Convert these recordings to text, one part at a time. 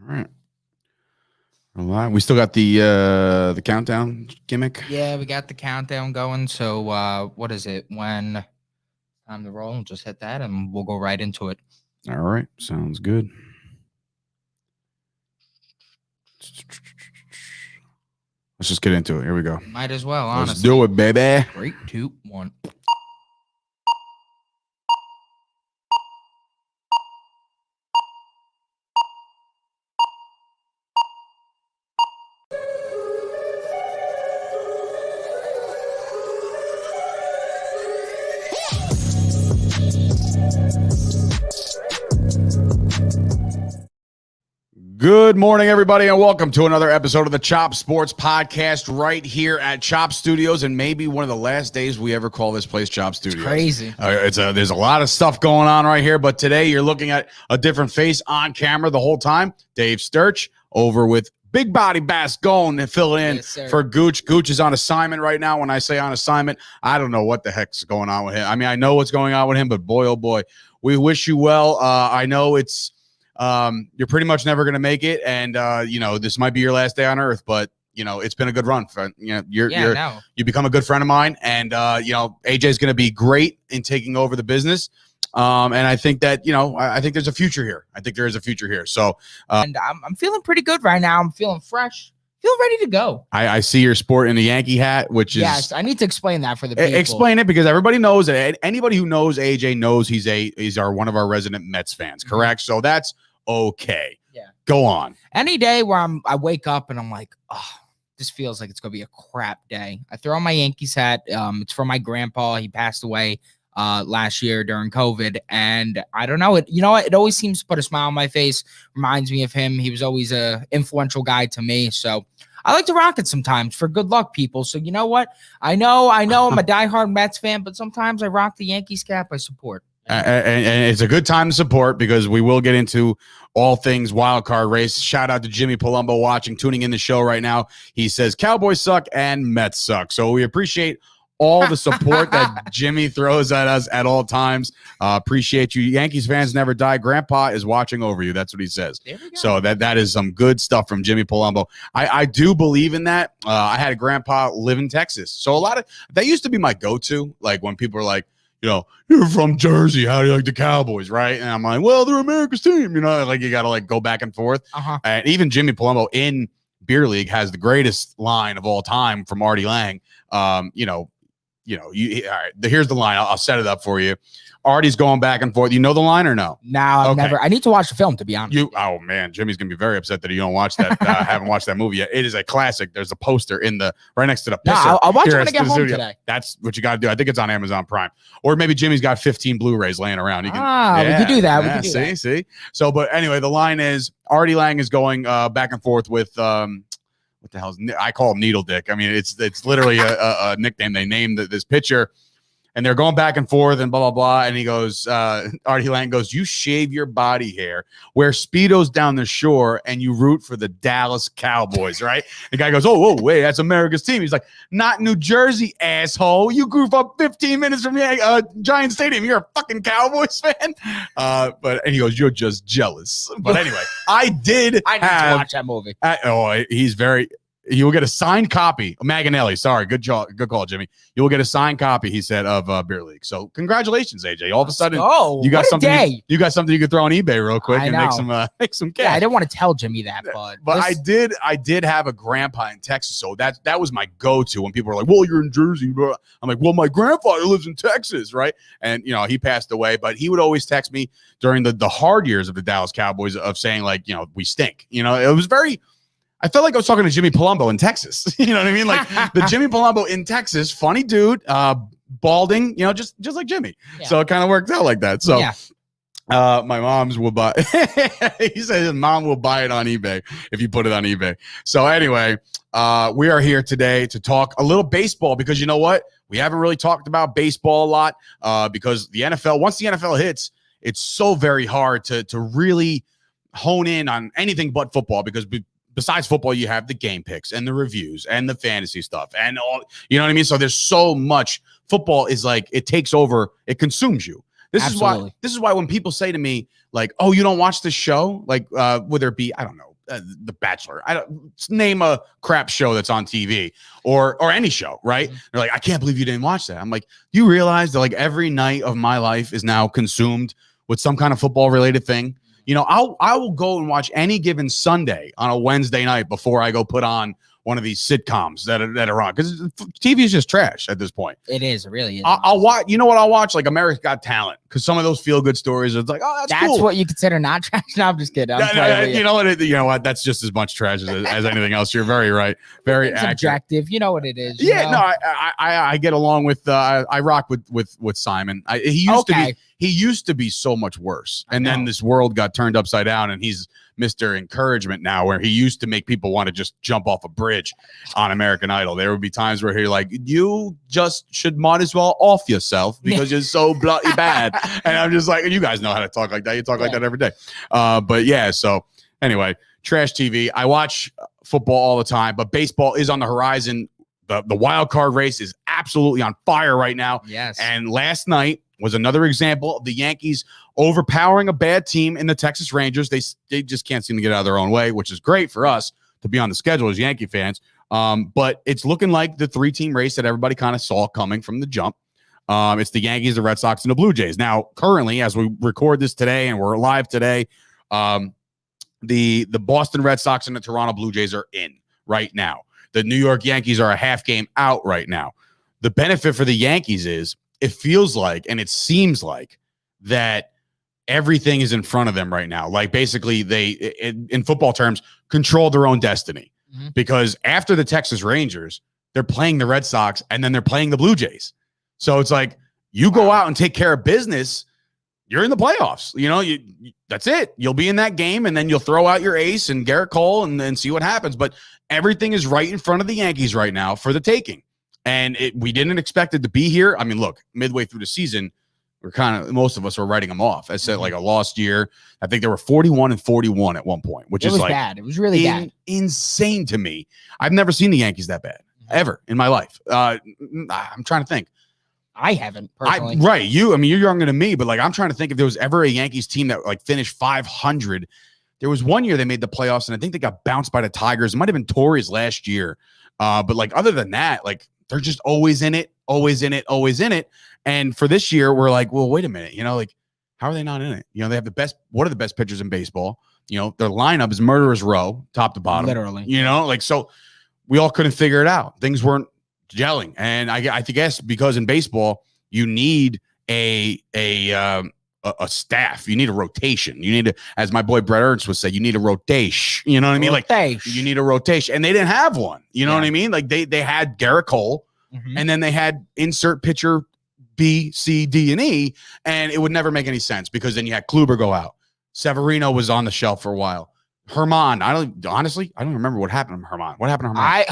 right. Well, we still got the countdown gimmick. Yeah, we got the countdown going. So what is it? When time to roll, just hit that and we'll go right into it. All right. Sounds good. Let's just get into it. Here we go. Might as well, honestly. Let's do it, baby. 3, 2, 1. Good morning, everybody, and welcome to another episode of the Chop Sports Podcast right here at Chop Studios, and maybe one of the last days we ever call this place Chop Studios. It's crazy. There's a lot of stuff going on right here, but today you're looking at a different face on camera the whole time. Dave Sturch over with Big Body Bass going and filling in for Gooch. Gooch is on assignment right now. When I say on assignment, I don't know what the heck's going on with him. I mean, I know what's going on with him, but boy, oh boy, we wish you well. I know it's you're pretty much never going to make it. And, this might be your last day on earth, but it's been a good run. You become a good friend of mine, and, AJ is going to be great in taking over the business. And I think that, I think there's a future here. I think there is a future here. So, and I'm feeling pretty good right now. I'm feeling fresh. Feel ready to go. I see your sport in the Yankee hat, which is... Yes, I need to explain that for the people. Explain it, because everybody knows that. Anybody who knows AJ knows he's one of our resident Mets fans, correct? So that's okay. Yeah. Go on. Any day where I wake up and I'm like, oh, this feels like it's going to be a crap day. I throw on my Yankees hat. It's from my grandpa. He passed away last year during COVID. And I don't know. It always seems to put a smile on my face. Reminds me of him. He was always a influential guy to me. So I like to rock it sometimes for good luck, people. So you know what? I know I'm a diehard Mets fan, but sometimes I rock the Yankees cap I support. And it's a good time to support, because we will get into all things wild card race. Shout out to Jimmy Palumbo tuning in the show right now. He says Cowboys suck and Mets suck. So we appreciate all the support that Jimmy throws at us at all times. Appreciate you. Yankees fans never die. Grandpa is watching over you. That's what he says. So that is some good stuff from Jimmy Palumbo. I do believe in that. I had a grandpa live in Texas. So that used to be my go-to. Like when people are like, you're from Jersey, how do you like the Cowboys, right? And I'm like, well, they're America's team, like you got to go back and forth. And even Jimmy Palumbo in Beer League has the greatest line of all time from Artie Lang. All right, here's the line. I'll set it up for you. Artie's going back and forth. You know the line or no? No, I've never. I need to watch the film, to be honest. Oh man, Jimmy's gonna be very upset that you don't watch that. Haven't watched that movie yet. It is a classic. There's a poster right next to the pisser. No, I'll watch it when I get home today. That's what you got to do. I think it's on Amazon Prime, or maybe Jimmy's got 15 Blu-rays laying around. We can do that. We can do that. See. So, but anyway, the line is Artie Lang is going back and forth with what the hell I call him Needle Dick. I mean, it's literally a nickname they named this pitcher. And they're going back and forth and blah, blah, blah. And he goes, Artie Lang goes, you shave your body hair, wear Speedos down the shore, and you root for the Dallas Cowboys, right? The guy goes, oh, wait, that's America's team. He's like, not New Jersey, asshole. You grew up 15 minutes from Giant Stadium. You're a fucking Cowboys fan. And he goes, you're just jealous. But anyway, I need to watch that movie. You will get a signed copy. Maganelli, sorry, good call, Jimmy. You will get a signed copy, he said, of Beer League. So congratulations, AJ. All of a sudden, you got something. You got something you could throw on eBay real quick and make some cash. Yeah, I didn't want to tell Jimmy that, but I did have a grandpa in Texas, so that was my go-to when people were like, "Well, you're in Jersey." Bro. I'm like, "Well, my grandfather lives in Texas, right?" And he passed away, but he would always text me during the hard years of the Dallas Cowboys of saying like, we stink. It was very. I felt like I was talking to Jimmy Palumbo in Texas. You know what I mean? Like the Jimmy Palumbo in Texas, funny dude, balding, just like Jimmy. Yeah. So it kind of worked out like that. So my mom's will buy. He said his mom will buy it on eBay if you put it on eBay. So anyway, we are here today to talk a little baseball, because you know what? We haven't really talked about baseball a lot because the NFL, once the NFL hits, it's so very hard to really hone in on anything but football, because besides football, you have the game picks and the reviews and the fantasy stuff and all, you know what I mean? So there's so much. Football is like, it takes over, it consumes you. This is why when people say to me like, oh, you don't watch the show? Like, whether it be, I don't know, The Bachelor. I don't name a crap show that's on TV or any show, right? They're like, I can't believe you didn't watch that. I'm like, you realize that like every night of my life is now consumed with some kind of football related thing. You know, I will go and watch any given Sunday on a Wednesday night before I go put on one of these sitcoms that are on, because TV is just trash at this point. It is. It really is. I'll watch. You know what I'll watch? Like America's Got Talent, because some of those feel good stories. It's like, oh, that's cool. What you consider not trash. No, I'm just kidding. You know what? You know what? That's just as much trash as anything else. You're very right. Very it's accurate. Objective. You know what it is. Yeah. No, I get along with. I rock with Simon. He used to be so much worse, and then this world got turned upside down, and he's Mr. Encouragement now, where he used to make people want to just jump off a bridge on American Idol. There would be times where he'd like, you just might as well off yourself because you're so bloody bad. And I'm just like, you guys know how to talk like that. You talk like that every day. But yeah, so anyway, trash TV. I watch football all the time, but baseball is on the horizon. The wild card race is absolutely on fire right now. Yes. And last night was another example of the Yankees overpowering a bad team in the Texas Rangers. They just can't seem to get out of their own way, which is great for us to be on the schedule as Yankee fans. But it's looking like the 3-team race that everybody kind of saw coming from the jump. It's the Yankees, the Red Sox, and the Blue Jays. Now, currently, as we record this today and we're live today, the Boston Red Sox and the Toronto Blue Jays are in right now. The New York Yankees are a half game out right now. The benefit for the Yankees is it feels like, and it seems like, that everything is in front of them right now. Like basically they, in football terms, control their own destiny. Mm-hmm. Because after the Texas Rangers, they're playing the Red Sox and then they're playing the Blue Jays. So it's like, you go out and take care of business, you're in the playoffs. You know, that's it. You'll be in that game and then you'll throw out your ace and Garrett Cole and then see what happens. But everything is right in front of the Yankees right now for the taking. And we didn't expect it to be here. I mean, look, midway through the season, most of us were writing them off. I said like a lost year. I think they were 41-41 at one point, which is like bad. It was really bad. Insane to me. I've never seen the Yankees that bad ever in my life. I'm trying to think. I haven't personally. Right. You're younger than me, but like, I'm trying to think if there was ever a Yankees team that like finished 500. There was one year they made the playoffs and I think they got bounced by the Tigers. It might've been Torres last year. But like, other than that, like, they're just always in it, always in it, always in it. And for this year, we're like, well, wait a minute. You know, like, how are they not in it? You know, they have one of the best pitchers in baseball. You know, their lineup is murderer's row, top to bottom. Literally. You know, like, so we all couldn't figure it out. Things weren't gelling. And I guess because in baseball, you need a staff. You need a rotation. You need to, as my boy Brett Ernst would say, you need a rotation. You know what I mean? Like, you need a rotation. And they didn't have one. You know what I mean? Like they had Garrett Cole, and then they had insert pitcher B, C, D, and E, and it would never make any sense because then you had Kluber go out. Severino was on the shelf for a while. Herman, I don't remember what happened to Herman. What happened to Herman?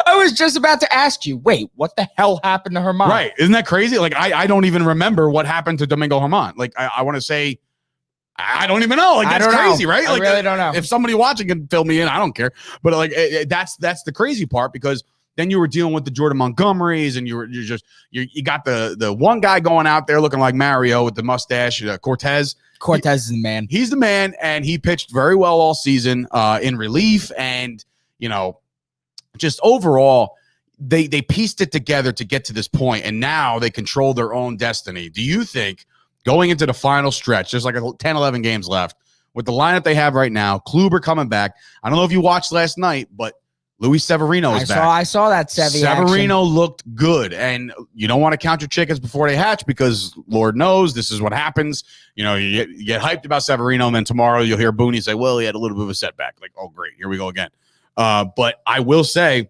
I was just about to ask you, wait, what the hell happened to Herman? Right. Isn't that crazy? Like, I don't even remember what happened to Domingo Herman. Like, I want to say, I don't even know. Like, that's crazy, right? Like, I really don't know. If somebody watching can fill me in, I don't care. But like, that's the crazy part, because then you were dealing with the Jordan Montgomerys, and you got the one guy going out there looking like Mario with the mustache, Cortez. Cortez is the man. He's the man, and he pitched very well all season in relief, and just overall, they pieced it together to get to this point, and now they control their own destiny. Do you think going into the final stretch, there's like 10, 11 games left, with the lineup they have right now, Kluber coming back? I don't know if you watched last night, but Luis Severino is back. I saw that Severino looked good, and you don't want to count your chickens before they hatch, because Lord knows this is what happens. You get hyped about Severino, and then tomorrow you'll hear Booney say, well, he had a little bit of a setback. Like, oh, great, here we go again. But I will say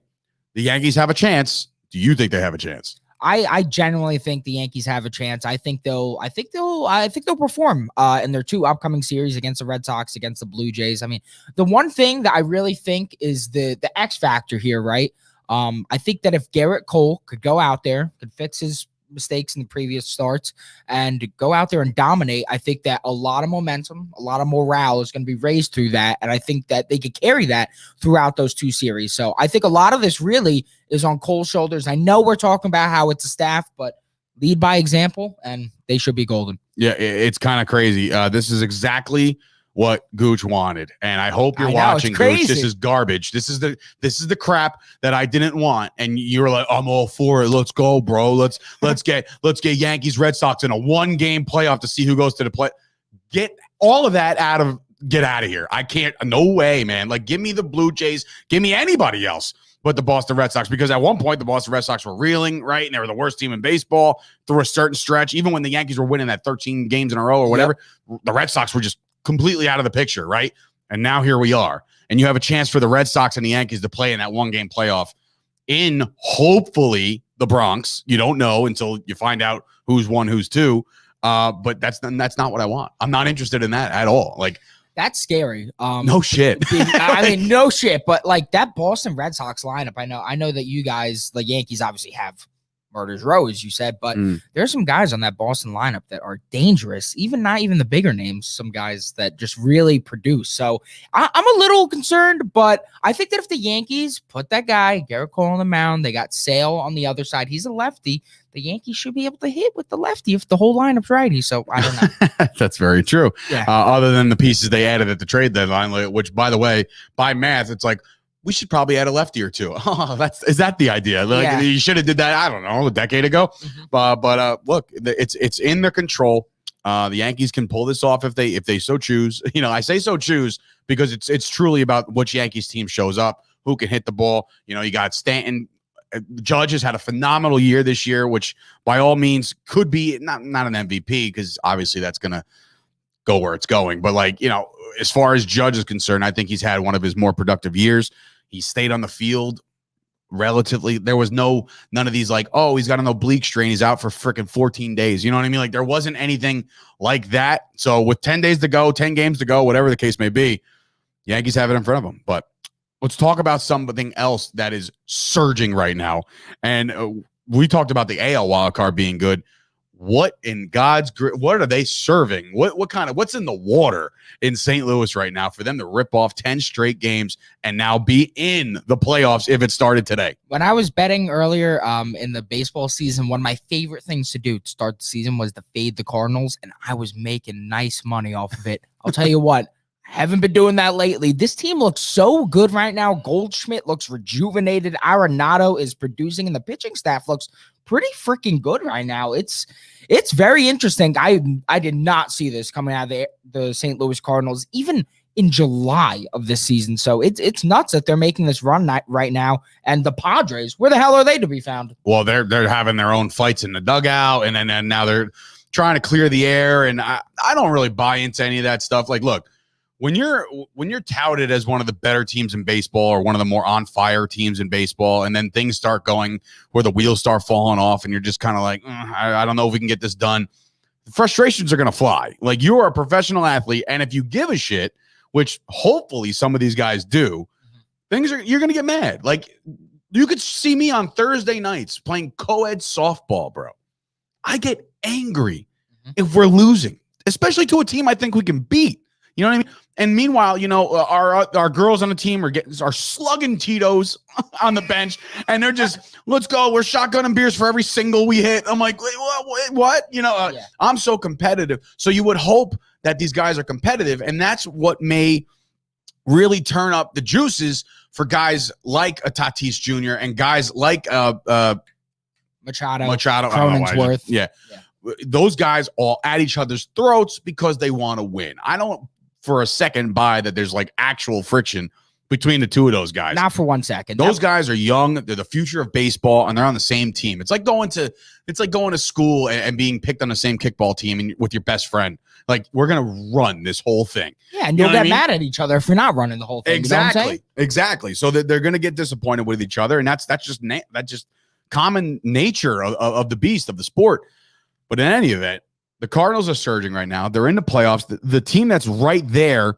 the Yankees have a chance. Do you think they have a chance? I genuinely think the Yankees have a chance. I think they'll perform in their two upcoming series against the Red Sox, against the Blue Jays. I mean, the one thing that I really think is the X factor here, right? I think that if Garrett Cole could go out there, could fix his mistakes in the previous starts and go out there and dominate, I think that a lot of momentum, a lot of morale is going to be raised through that. And I think that they could carry that throughout those two series. So I think a lot of this really is on Cole's shoulders. I know we're talking about how it's a staff, but lead by example, and they should be golden. Yeah, it's kind of crazy. This is exactly what Gooch wanted. And I hope you're I know, it's watching, Gooch. crazy. This is garbage. This is the crap that I didn't want. And you're like, I'm all for it. Let's go, bro. Let's get Yankees Red Sox in a 1-game playoff to see who goes to the play. Get all of that get out of here. I can't, no way, man. Like, give me the Blue Jays, give me anybody else but the Boston Red Sox, because at one point the Boston Red Sox were reeling, right? And they were the worst team in baseball through a certain stretch. Even when the Yankees were winning that 13 games in a row or whatever, the Red Sox were just completely out of the picture, right? And now here we are. And you have a chance for the Red Sox and the Yankees to play in that 1-game playoff in, hopefully, the Bronx. You don't know until you find out who's 1, who's 2. But that's not what I want. I'm not interested in that at all. Like, that's scary. No shit. I mean, no shit. But like that Boston Red Sox lineup, I know that you guys, the Yankees, obviously have Murder's Row, as you said, but there's some guys on that Boston lineup that are dangerous. Not even the bigger names. Some guys that just really produce. So I'm a little concerned, but I think that if the Yankees put that guy Garrett Cole on the mound, they got Sale on the other side. He's a lefty. The Yankees should be able to hit with the lefty if the whole lineup's righty. So I don't know. That's very true. Yeah. Other than the pieces they added at the trade deadline, which, by the way, by math, it's like, we should probably add a lefty or two. Oh, is that the idea? Like, you should have did that, I don't know, a decade ago. But look, it's in their control. The Yankees can pull this off if they so choose. You know, I say so choose because it's truly about which Yankees team shows up, who can hit the ball. You know, you got Stanton. Judge has had a phenomenal year this year, which by all means could be not an MVP, because obviously that's going to go where it's going. But, like, you know, as far as Judge is concerned, I think he's had one of his more productive years. He stayed on the field relatively. There was none of these like, oh, he's got an oblique strain, he's out for freaking 14 days. You know what I mean? Like, there wasn't anything like that. So with 10 days to go, 10 games to go, whatever the case may be, Yankees have it in front of them. But let's talk about something else that is surging right now. And we talked about the AL wildcard being good. What in God's what are they serving? What's in the water in St. Louis right now for them to rip off 10 straight games and now be in the playoffs if it started today? When I was betting earlier in the baseball season, one of my favorite things to do to start the season was to fade the Cardinals, and I was making nice money off of it. I'll tell you what, I haven't been doing that lately. This team looks so good right now. Goldschmidt looks rejuvenated. Arenado is producing, and the pitching staff looks pretty freaking good right now. It's very interesting. I did not see this coming out of the St. Louis Cardinals even in July of this season. So it's nuts that they're making this run right now. And the Padres, where the hell are they to be found? Well, they're having their own fights in the dugout, and then now they're trying to clear the air. And I don't really buy into any of that stuff. Like, look, when you're touted as one of the better teams in baseball or one of the more on fire teams in baseball, and then things start going where the wheels start falling off and you're just kind of like, I don't know if we can get this done. The frustrations are going to fly. Like, you are a professional athlete, and if you give a shit, which hopefully some of these guys do, you're going to get mad. Like, you could see me on Thursday nights playing co-ed softball, bro. I get angry if we're losing, especially to a team I think we can beat. You know what I mean? And meanwhile, you know, our girls on the team are slugging Tito's on the bench, and they're just, let's go. We're shotgunning beers for every single we hit. I'm like, wait, what? You know, I'm so competitive. So you would hope that these guys are competitive, and that's what may really turn up the juices for guys like a Tatis Jr. and guys like Machado, Cronenworth. Yeah. Those guys all at each other's throats because they want to win. I don't for a second buy that there's like actual friction between the two of those guys. Not for 1 second. Those guys are young. They're the future of baseball, and they're on the same team. It's like going to school and being picked on the same kickball team with your best friend. Like, we're going to run this whole thing. Yeah, and you'll get mad at each other if you're not running the whole thing. Exactly. You know what I'm saying? Exactly. So that they're going to get disappointed with each other, and that's just common nature of the beast of the sport. But in any event, the Cardinals are surging right now. They're in the playoffs. The team that's right there,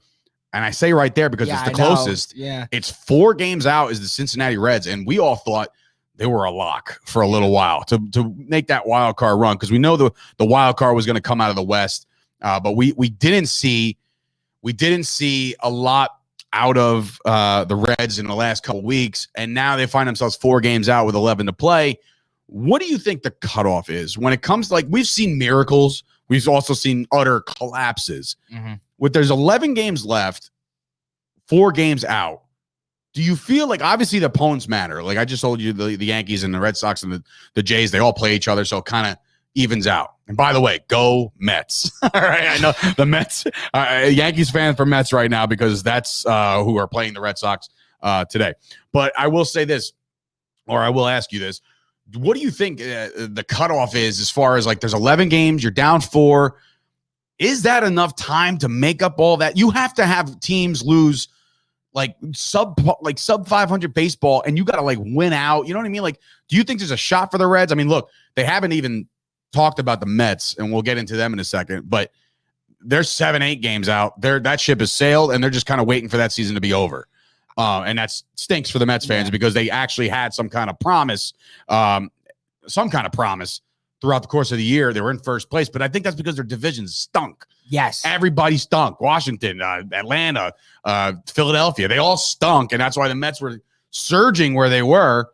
and I say right there because it's the closest. Yeah. It's 4 games out is the Cincinnati Reds, and we all thought they were a lock for a little while to make that wild card run, because we know the wild card was going to come out of the West, but we didn't see a lot out of the Reds in the last couple weeks, and now they find themselves 4 games out with 11 to play. What do you think the cutoff is when it comes to, like, we've seen miracles, we've also seen utter collapses. there's 11 games left, 4 games out, do you feel like, obviously the opponents matter? Like I just told you, the Yankees and the Red Sox and the Jays, they all play each other, so it kind of evens out. And by the way, go Mets. All right, I know the Mets, Yankees fan for Mets right now because that's who are playing the Red Sox today. But I will say this, or I will ask you this. What do you think the cutoff is as far as like there's 11 games, you're down 4. Is that enough time to make up all that? You have to have teams lose like sub 500 baseball and you got to like win out. You know what I mean? Like, do you think there's a shot for the Reds? I mean, look, they haven't even talked about the Mets and we'll get into them in a second, but they're 7-8 games out. That ship has sailed and they're just kind of waiting for that season to be over. And that stinks for the Mets fans because they actually had some kind of promise throughout the course of the year. They were in first place, but I think that's because their divisions stunk. Yes. Everybody stunk. Washington, Atlanta, Philadelphia, they all stunk. And that's why the Mets were surging where they were.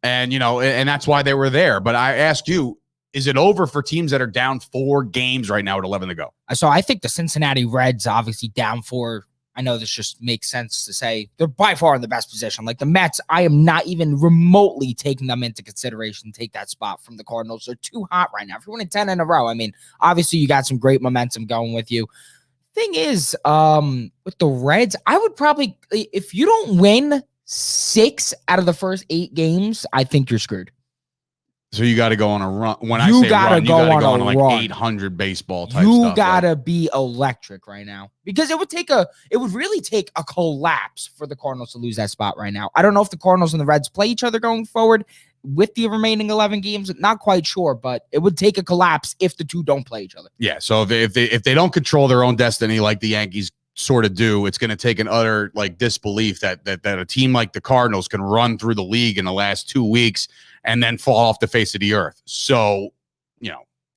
And, and that's why they were there. But I ask you, is it over for teams that are down 4 games right now with 11 to go? So I think the Cincinnati Reds obviously down 4. I know this just makes sense to say they're by far in the best position. Like the Mets, I am not even remotely taking them into consideration, take that spot from the Cardinals. They're too hot right now. If you're winning 10 in a row, I mean, obviously you got some great momentum going with you. Thing is, with the Reds, I would probably, if you don't win 6 out of the first 8 games, I think you're screwed. So you got to go on a run. When I say run, you got to go on like run. 800 baseball type stuff. You got to be electric right now because it would really take a collapse for the Cardinals to lose that spot right now. I don't know if the Cardinals and the Reds play each other going forward with the remaining 11 games. Not quite sure, but it would take a collapse if the two don't play each other. Yeah. So if they don't control their own destiny like the Yankees sort of do, it's going to take an utter like disbelief that a team like the Cardinals can run through the league in the last 2 weeks and then fall off the face of the earth. So,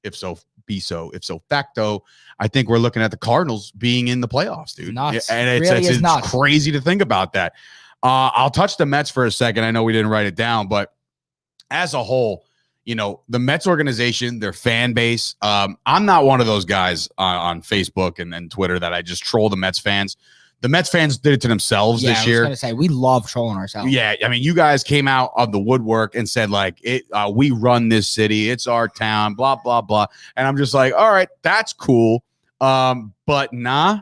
if so be so, if so facto, I think we're looking at the Cardinals being in the playoffs, dude. Nuts. And it's crazy to think about that. I'll touch the Mets for a second. I know we didn't write it down, but as a whole, the Mets organization, their fan base, I'm not one of those guys on Facebook and Twitter that I just troll the Mets fans. The Mets fans did it to themselves this year. I was going to say, we love trolling ourselves. Yeah. I mean, you guys came out of the woodwork and said, like, we run this city. It's our town, blah, blah, blah. And I'm just like, all right, that's cool. But nah,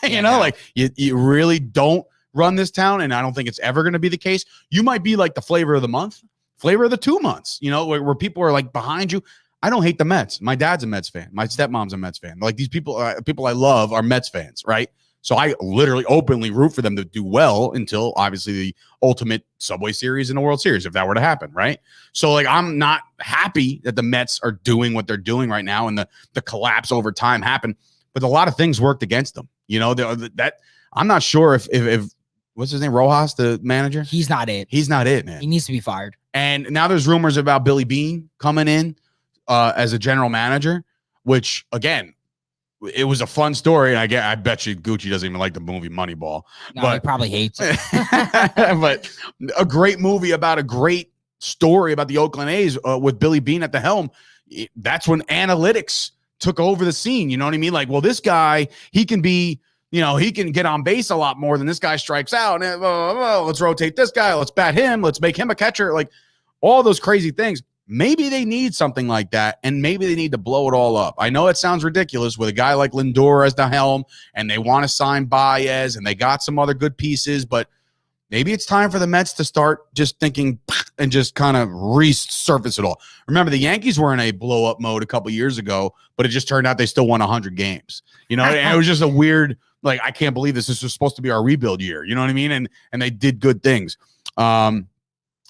like you really don't run this town. And I don't think it's ever going to be the case. You might be like the flavor of the month, flavor of the 2 months, where people are like behind you. I don't hate the Mets. My dad's a Mets fan. My stepmom's a Mets fan. Like these people I love are Mets fans, right? So I literally openly root for them to do well until obviously the ultimate Subway Series in the World Series, if that were to happen, right? So like I'm not happy that the Mets are doing what they're doing right now and the collapse over time happened, but a lot of things worked against them. That I'm not sure if what's his name, Rojas, the manager? He's not it. He's not it, man. He needs to be fired. And now there's rumors about Billy Beane coming in as a general manager, which again, it was a fun story. And I bet you Gucci doesn't even like the movie Moneyball. No, but he probably hates it. But a great movie about a great story about the Oakland A's with Billy Beane at the helm. That's when analytics took over the scene. You know what I mean? Like, well, this guy, he can be, he can get on base a lot more than this guy strikes out. And let's rotate this guy. Let's bat him. Let's make him a catcher. Like all those crazy things. Maybe they need something like that, and maybe they need to blow it all up. I know it sounds ridiculous with a guy like Lindor as the helm, and they want to sign Baez, and they got some other good pieces, but maybe it's time for the Mets to start just thinking and just kind of resurface it all. Remember, the Yankees were in a blow-up mode a couple years ago, but it just turned out they still won 100 games. And it was just a weird, like, I can't believe this is supposed to be our rebuild year. You know what I mean? And they did good things.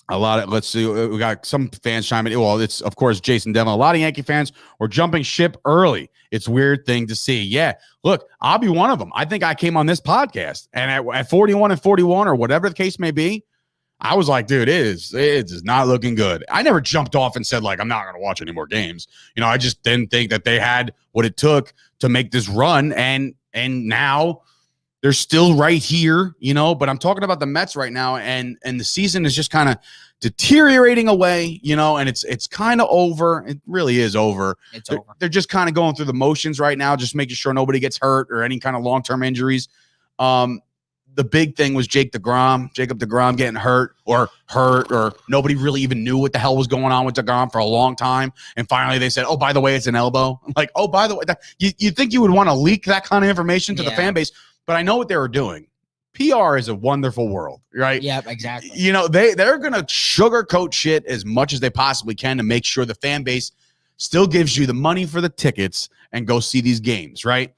Let's see, we got some fans chiming in. Well, it's, of course, Jason Devlin. A lot of Yankee fans were jumping ship early. It's a weird thing to see. Yeah, look, I'll be one of them. I think I came on this podcast, and at 41 and 41 or whatever the case may be, I was like, dude, it is not looking good. I never jumped off and said, like, I'm not going to watch any more games. I just didn't think that they had what it took to make this run, and now They're still right here, but I'm talking about the Mets right now, and the season is just kind of deteriorating away, and it's kind of over. It really is over. It's over. They're just kind of going through the motions right now, just making sure nobody gets hurt or any kind of long-term injuries. The big thing was Jacob DeGrom getting hurt, or nobody really even knew what the hell was going on with DeGrom for a long time. And finally they said, oh, by the way, it's an elbow. I'm like, oh, by the way, you think you would want to leak that kind of information to the fan base, but I know what they were doing. PR is a wonderful world, right? Yeah, exactly. They're going to sugarcoat shit as much as they possibly can to make sure the fan base still gives you the money for the tickets and go see these games, right?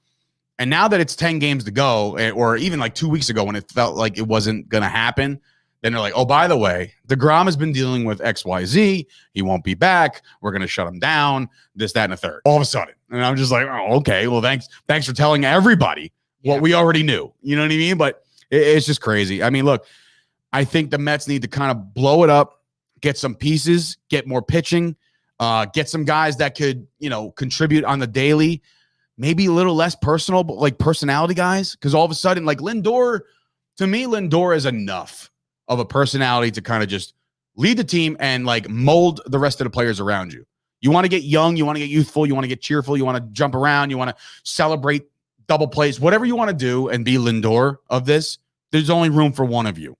And now that it's 10 games to go, or even like 2 weeks ago when it felt like it wasn't going to happen, then they're like, oh, by the way, DeGrom has been dealing with XYZ. He won't be back. We're going to shut him down, this, that, and a third. All of a sudden. And I'm just like, oh, okay, well, thanks for telling everybody what we already knew. You know what I mean? But it's just crazy. I mean, look, I think the Mets need to kind of blow it up, get some pieces, get more pitching, get some guys that could, contribute on the daily. Maybe a little less personal, but like personality guys. Because all of a sudden, like Lindor, to me, Lindor is enough of a personality to kind of just lead the team and like mold the rest of the players around you. You want to get young, you want to get youthful, you want to get cheerful, you want to jump around, you want to celebrate double plays, whatever you want to do and be Lindor of this, there's only room for one of you.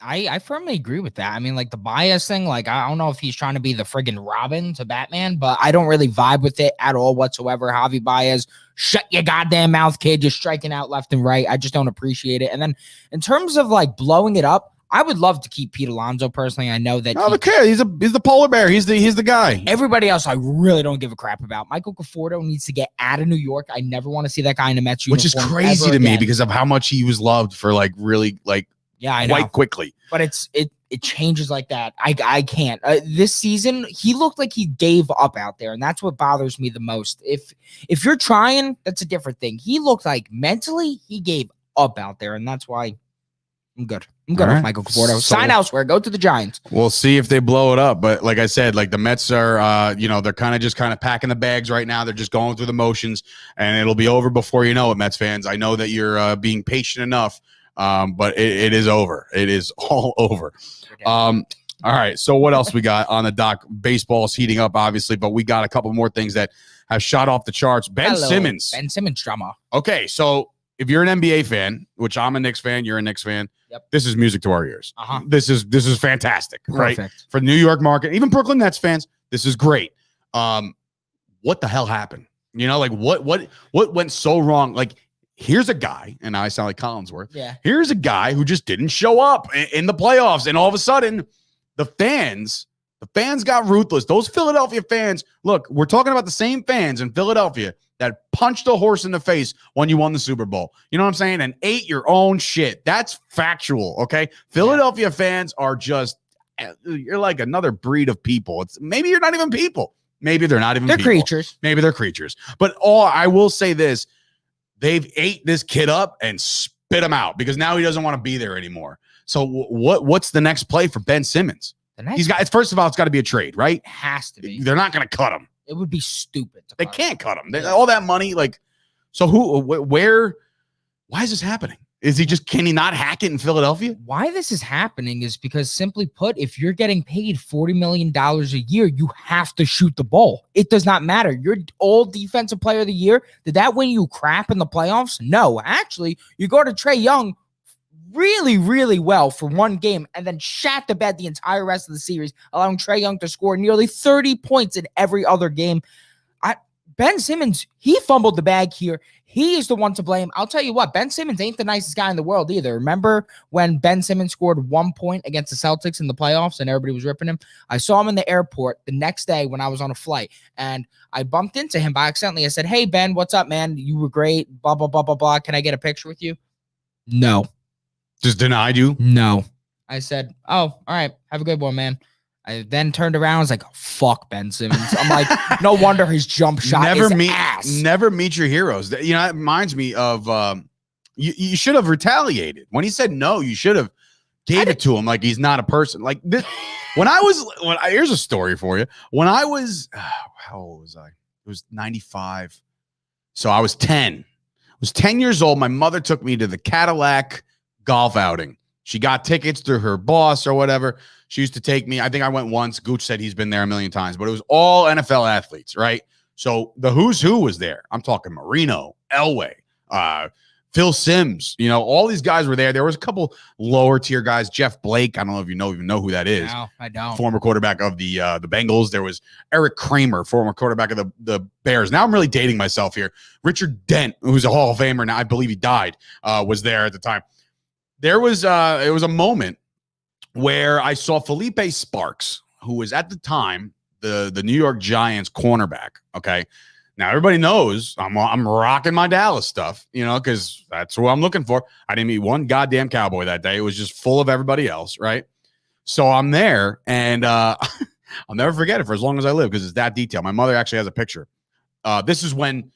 I firmly agree with that. I mean, like the bias thing, like I don't know if he's trying to be the friggin' Robin to Batman, but I don't really vibe with it at all whatsoever. Javi Baez, shut your goddamn mouth, kid. You're striking out left and right. I just don't appreciate it. And then in terms of like blowing it up, I would love to keep Pete Alonso personally. I know that he's the polar bear. He's the guy. Everybody else, I really don't give a crap about. Michael Conforto needs to get out of New York. I never want to see that guy in a Mets uniform. Which is crazy to me because of how much he was loved for like really like I know. Quite quickly. But it changes like that. I can't. This season, he looked like he gave up out there, and that's what bothers me the most. If you're trying, that's a different thing. He looked like mentally he gave up out there, and that's why I'm good. I'm good with Michael Conforto. Sign elsewhere. Go to the Giants. We'll see if they blow it up. But like I said, like the Mets are, they're kind of packing the bags right now. They're just going through the motions, and it'll be over before you know it, Mets fans. I know that you're being patient enough. But it is over. It is all over. All right. So what else we got on the dock? Baseball's heating up, obviously, but we got a couple more things that have shot off the charts. Ben Simmons drama. Okay. So if you're an NBA fan, which I'm a Knicks fan, you're a Knicks fan. Yep. This is music to our ears. This is fantastic. Perfect. Right? For the New York market, even Brooklyn Nets fans, this is great. What the hell happened? Like what went so wrong? Like, here's a guy, and I sound like Collinsworth. Yeah. Here's a guy who just didn't show up in the playoffs, and all of a sudden, the fans got ruthless. Those Philadelphia fans, look, we're talking about the same fans in Philadelphia that punched a horse in the face when you won the Super Bowl. You know what I'm saying? And ate your own shit. That's factual, okay? Philadelphia fans are just, you're like another breed of people. Maybe you're not even people. Maybe they're not even people. They're creatures. Maybe they're creatures. But I will say this. They've ate this kid up and spit him out because now he doesn't want to be there anymore. So what's the next play for Ben Simmons? First of all, it's got to be a trade, right? It has to be. They're not going to cut him. It would be stupid. They can't cut him. All that money, like, so why is this happening? Can he not hack it in Philadelphia? Why this is happening is because, simply put, if you're getting paid $40 million a year, you have to shoot the ball. It does not matter. You're all defensive player of the year. Did that win you crap in the playoffs? No. Actually, you go to Trae Young really, really well for one game and then shat the bed the entire rest of the series, allowing Trae Young to score nearly 30 points in every other game. Ben Simmons, he fumbled the bag here. He is the one to blame. I'll tell you what, Ben Simmons ain't the nicest guy in the world either. Remember when Ben Simmons scored 1 point against the Celtics in the playoffs and everybody was ripping him? I saw him in the airport the next day when I was on a flight, and I bumped into him by accidentally. I said, hey, Ben, what's up, man? You were great, blah, blah, blah, blah, blah. Can I get a picture with you? No. Just denied you? No. I said, oh, all right. Have a good one, man. I then turned around and was like, fuck Ben Simmons. I'm like, no wonder his jump shot never meet your heroes. It reminds me of you should have retaliated. When he said no, you should have gave it to him like he's not a person. Like this, here's a story for you. When I was how old was I? It was 95. So I was 10 was 10 years old. My mother took me to the Cadillac golf outing. She got tickets through her boss or whatever. She used to take me. I think I went once. Gooch said he's been there a million times, but it was all NFL athletes, right? So the who's who was there. I'm talking Marino, Elway, Phil Simms, all these guys were there. There was a couple lower tier guys. Jeff Blake. I don't know if you even know who that is. No, I don't. Former quarterback of the Bengals. There was Eric Kramer, former quarterback of the Bears. Now I'm really dating myself here. Richard Dent, who's a Hall of Famer now, I believe he died, was there at the time. There was it was a moment where I saw Felipe Sparks, who was at the time the New York Giants cornerback. Okay. Now everybody knows I'm rocking my Dallas stuff, because that's who I'm looking for. I didn't meet one goddamn Cowboy that day. It was just full of everybody else, right? So I'm there, and I'll never forget it for as long as I live because it's that detailed. My mother actually has a picture. This is when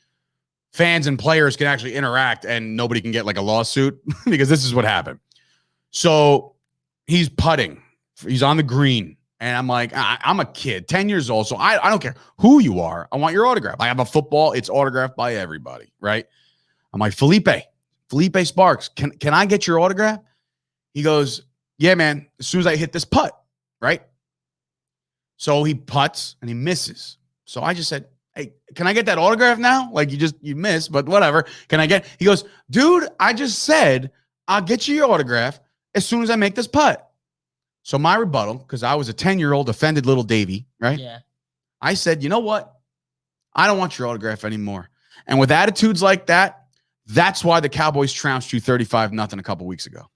fans and players can actually interact and nobody can get like a lawsuit because this is what happened. So he's putting. He's on the green. And I'm like, I'm a kid, 10 years old. So I don't care who you are. I want your autograph. I have a football. It's autographed by everybody, right? I'm like, Felipe Sparks, can I get your autograph? He goes, yeah, man, as soon as I hit this putt, right? So he putts and he misses. So I just said, hey, can I get that autograph now? Like you missed, but whatever. He goes, dude, I just said, I'll get you your autograph as soon as I make this putt. So my rebuttal, because I was a 10-year-old offended little Davy, right? Yeah. I said, you know what? I don't want your autograph anymore. And with attitudes like that, that's why the Cowboys trounced you 35-0 a couple weeks ago.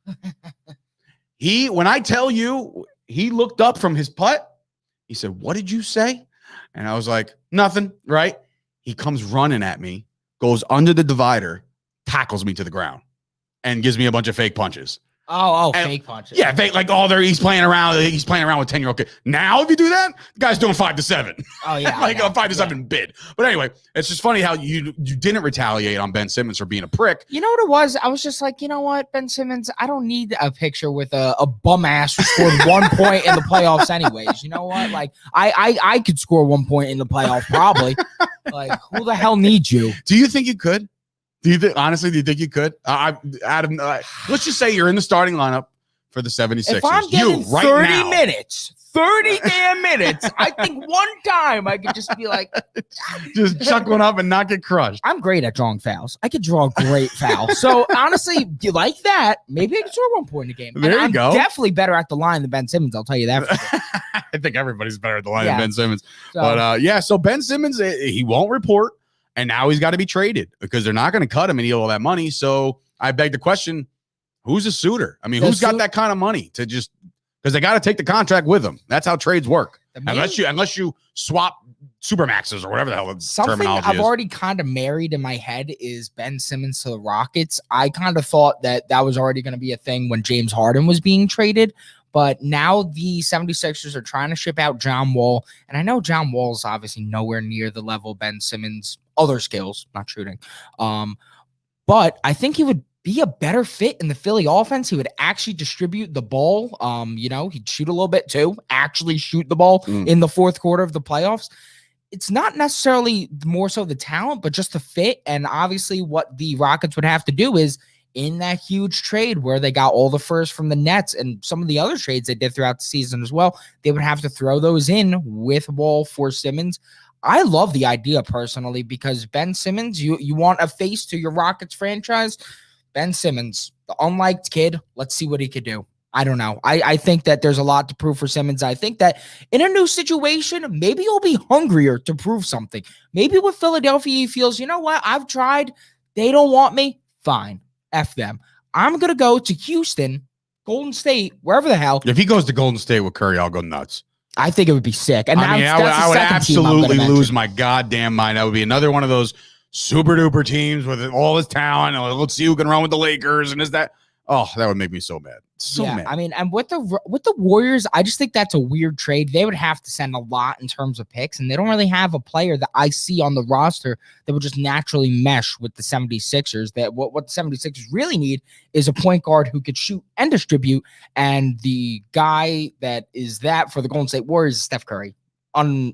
When I tell you, he looked up from his putt. He said, what did you say? And I was like, nothing, right? He comes running at me, goes under the divider, tackles me to the ground, and gives me a bunch of fake punches. Oh, fake punches. Yeah, fake, like he's playing around. He's playing around with 10-year-old kids. Now, if you do that, the guy's doing 5-7. Oh, yeah. Like a 5-7 bid. But anyway, it's just funny how you didn't retaliate on Ben Simmons for being a prick. You know what it was? I was just like, you know what, Ben Simmons, I don't need a picture with a bum ass who scored 1 point in the playoffs anyways. You know what? Like, I could score 1 point in the playoff probably. Like, who the hell needs you? Do you think you could? Do you think you could? Adam, let's just say you're in the starting lineup for the 76ers. If I'm getting 30 damn minutes, I think one time I could just be like, just chuck one up and not get crushed. I'm great at drawing fouls. I could draw a great foul. So honestly, you like that? Maybe I can score 1 point in a game. There you go. I'm definitely better at the line than Ben Simmons. I'll tell you that. I think everybody's better at the line than Ben Simmons. So, but so Ben Simmons, he won't report. And now he's got to be traded because they're not going to cut him and he'll all that money. So I beg the question, who's a suitor? I mean, who's got that kind of money to just because they got to take the contract with them. That's how trades work. Unless you swap supermaxes or whatever the hell the terminology I've is. already kind of married in my head is Ben Simmons to the Rockets. I kind of thought that was already going to be a thing when James Harden was being traded. But now the 76ers are trying to ship out John Wall. And I know John Wall is obviously nowhere near the level of Ben Simmons' other skills, not shooting. But I think he would be a better fit in the Philly offense. He would actually distribute the ball. He'd shoot a little bit too, actually shoot the ball in the fourth quarter of the playoffs. It's not necessarily more so the talent, but just the fit. And obviously what the Rockets would have to do is in that huge trade where they got all the firsts from the Nets and some of the other trades they did throughout the season as well, they would have to throw those in with Wall for Simmons. I love the idea personally because Ben Simmons, you want a face to your Rockets franchise. Ben Simmons, the unliked kid, let's see what he could do. I don't know. I think that there's a lot to prove for Simmons. I think that in a new situation, maybe he'll be hungrier to prove something. Maybe with Philadelphia, he feels, you know what? I've tried. They don't want me. Fine. F them. I'm going to go to Houston, Golden State, wherever the hell. If he goes to Golden State with Curry, I'll go nuts. I think it would be sick. And I would absolutely lose my goddamn mind. That would be another one of those super duper teams with all his talent. Let's see who can run with the Lakers and is that. Oh, that would make me so mad. So mad. I mean, and with the Warriors, I just think that's a weird trade. They would have to send a lot in terms of picks, and they don't really have a player that I see on the roster that would just naturally mesh with the 76ers. That what the 76ers really need is a point guard who could shoot and distribute, and the guy that is that for the Golden State Warriors is Steph Curry.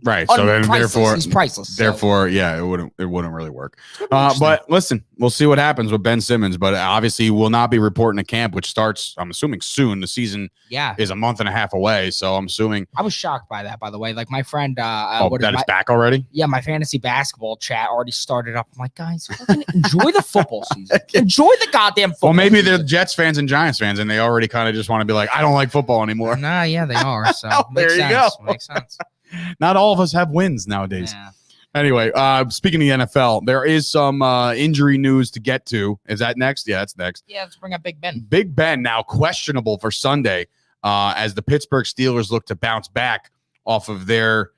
Right. So then therefore, he's priceless. Therefore, yeah, it wouldn't really work. But listen, we'll see what happens with Ben Simmons. But obviously, will not be reporting to camp, which starts, I'm assuming, soon. The season is a month and a half away. So I'm assuming. I was shocked by that, by the way. Like my friend, that is back already. Yeah, my fantasy basketball chat already started up. I'm like, guys, fucking enjoy the football season. Enjoy the goddamn football. Well, maybe season. they're Jets fans and Giants fans, and they already kind of just want to be like, I don't like football anymore. Nah, yeah, they are. So there you go. Makes sense. Not all of us have wins nowadays. Yeah. Anyway, speaking of the NFL, there is some injury news to get to. Is that next? Yeah, that's next. Yeah, let's bring up Big Ben. Big Ben now questionable for Sunday as the Pittsburgh Steelers look to bounce back off of their,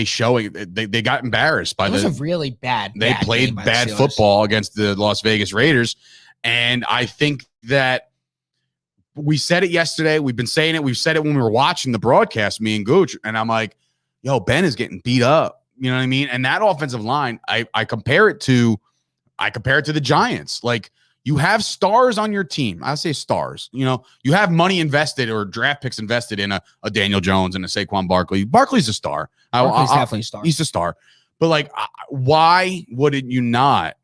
showing. They got embarrassed by it was a really bad. They played bad football against the Las Vegas Raiders, and I think that. We said it yesterday. We've been saying it. We've said it when we were watching the broadcast, me and Gooch. And I'm like, yo, Ben is getting beat up. You know what I mean? And that offensive line, I compare it to the Giants. Like, you have stars on your team. I say stars. You know, you have money invested or draft picks invested in a Daniel Jones and a Saquon Barkley. Barkley's a star. Barkley's definitely a star. He's a star. But like, why wouldn't you not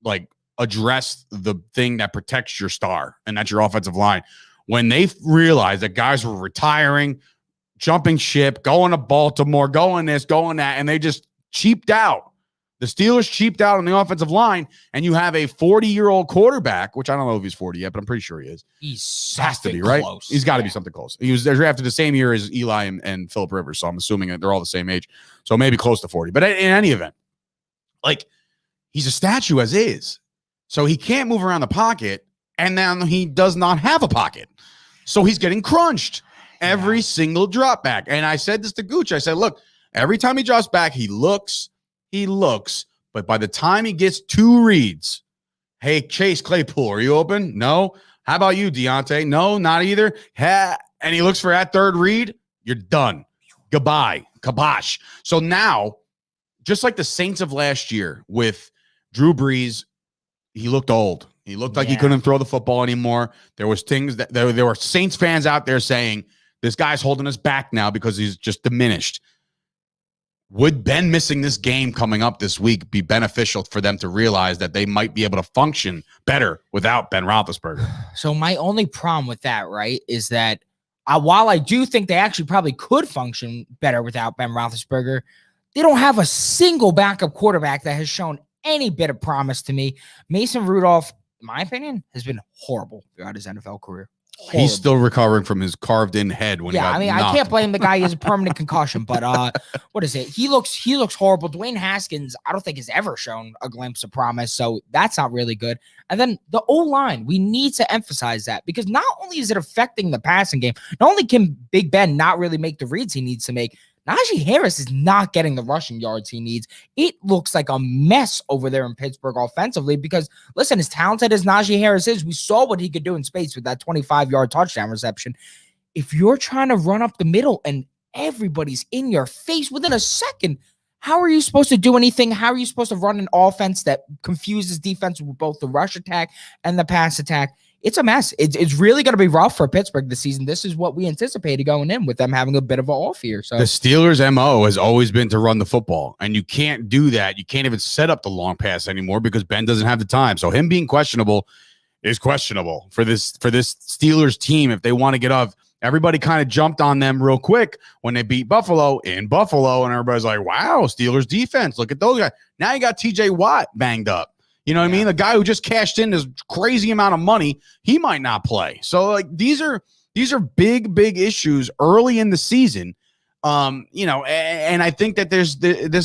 like address the thing that protects your star, and that's your offensive line? When they realized that guys were retiring, jumping ship, going to Baltimore, going this, going that, and they just cheaped out. The Steelers cheaped out on the offensive line, and you have a 40-year-old quarterback, which I don't know if he's 40 yet, but I'm pretty sure he is. He's has to be, right? Close. He's got to be something close. He was drafted the same year as Eli and Phillip Rivers, so I'm assuming that they're all the same age. So maybe close to 40. But in any event, like, he's a statue as is. So he can't move around the pocket, and then he does not have a pocket. So he's getting crunched every single drop back. And I said this to Gooch. I said, look, every time he drops back, he looks, but by the time he gets two reads, hey, Chase Claypool, are you open? No. How about you, Deontay? No, not either. And he looks for that third read, you're done. Goodbye. Kabosh. So now, just like the Saints of last year with Drew Brees, he looked old. He looked like he couldn't throw the football anymore. There was things that there were Saints fans out there saying, this guy's holding us back now because he's just diminished. Would Ben missing this game coming up this week be beneficial for them to realize that they might be able to function better without Ben Roethlisberger? So my only problem with that, right, is that while I do think they actually probably could function better without Ben Roethlisberger, they don't have a single backup quarterback that has shown any bit of promise to me. Mason Rudolph, in my opinion, has been horrible throughout his NFL career. Horrible. He's still recovering from his carved-in head when he got knocked. I can't blame the guy. He has a permanent concussion, but what is it? He looks horrible. Dwayne Haskins, I don't think has ever shown a glimpse of promise, so that's not really good. And then the O-line, we need to emphasize that, because not only is it affecting the passing game, not only can Big Ben not really make the reads he needs to make, Najee Harris is not getting the rushing yards he needs. It looks like a mess over there in Pittsburgh offensively because, listen, as talented as Najee Harris is, we saw what he could do in space with that 25-yard touchdown reception. If you're trying to run up the middle and everybody's in your face within a second, how are you supposed to do anything? How are you supposed to run an offense that confuses defense with both the rush attack and the pass attack? It's a mess. It's really going to be rough for Pittsburgh this season. This is what we anticipated going in with them having a bit of an off year. So the Steelers' MO has always been to run the football, and you can't do that. You can't even set up the long pass anymore because Ben doesn't have the time. So him being questionable is questionable for this Steelers team if they want to get off. Everybody kind of jumped on them real quick when they beat Buffalo in Buffalo, and everybody's like, wow, Steelers defense. Look at those guys. Now you got TJ Watt banged up. You know what I mean? The guy who just cashed in this crazy amount of money, he might not play. So like these are big issues early in the season. And I think that there's